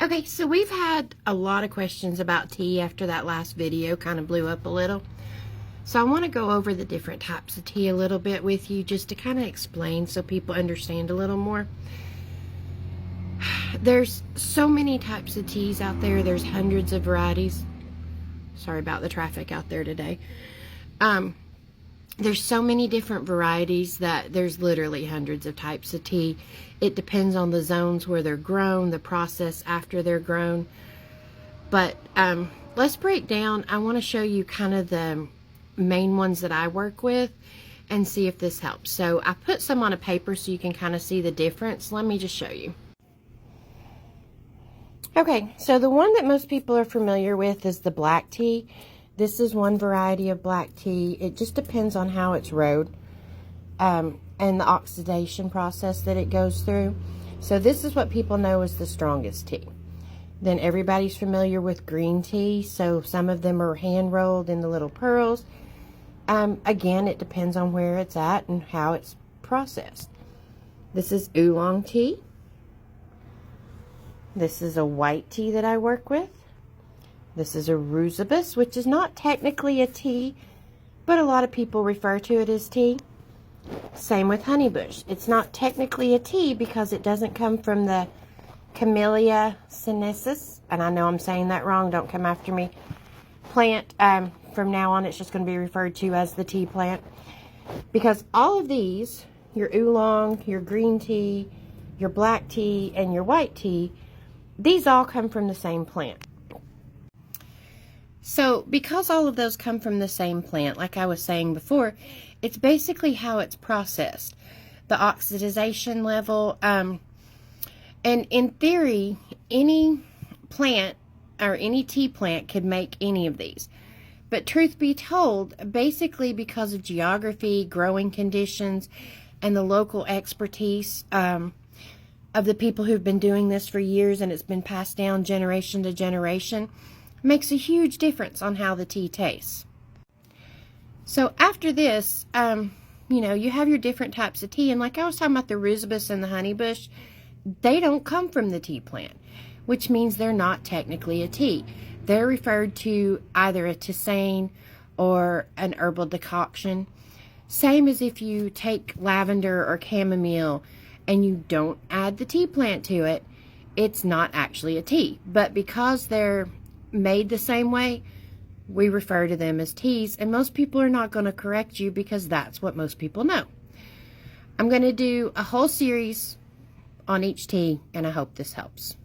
Okay, so we've had a lot of questions about tea after that last video kind of blew up a little. So I want to go over the different types of tea a little bit with you just to kind of explain so people understand a little more. There's so many types of teas out there. There's hundreds of varieties. Sorry about the traffic out there today. There's so many different varieties that there's literally hundreds of types of tea. It depends on the zones where they're grown, the process after they're grown. But let's break down. I want to show you kind of the main ones that I work with and see if this helps. So I put some on a paper so you can kind of see the difference. Let me just show you. Okay, so the one that most people are familiar with is the black tea. This is one variety of black tea. It just depends on how it's rolled and the oxidation process that it goes through. So this is what people know as the strongest tea. Then everybody's familiar with green tea. So some of them are hand rolled in the little pearls. Again, it depends on where it's at and how it's processed. This is oolong tea. This is a white tea that I work with. This is a rooibos, which is not technically a tea, but a lot of people refer to it as tea. Same with honeybush. It's not technically a tea because it doesn't come from the Camellia sinensis, and I know I'm saying that wrong, don't come after me, plant. From now on, it's just going to be referred to as the tea plant. Because all of these, your oolong, your green tea, your black tea, and your white tea, these all come from the same plant. So because all of those come from the same plant, like I was saying before, it's basically how it's processed. The oxidation level, and in theory, any plant or any tea plant could make any of these. But truth be told, basically because of geography, growing conditions, and the local expertise of the people who've been doing this for years and it's been passed down generation to generation, makes a huge difference on how the tea tastes. So after this, you have your different types of tea. And like I was talking about the rooibos and the honeybush, they don't come from the tea plant, which means they're not technically a tea. They're referred to either a tisane or an herbal decoction. Same as if you take lavender or chamomile and you don't add the tea plant to it, it's not actually a tea. But because they're made the same way, we refer to them as teas, and most people are not going to correct you because that's what most people know. I'm going to do a whole series on each tea, and I hope this helps.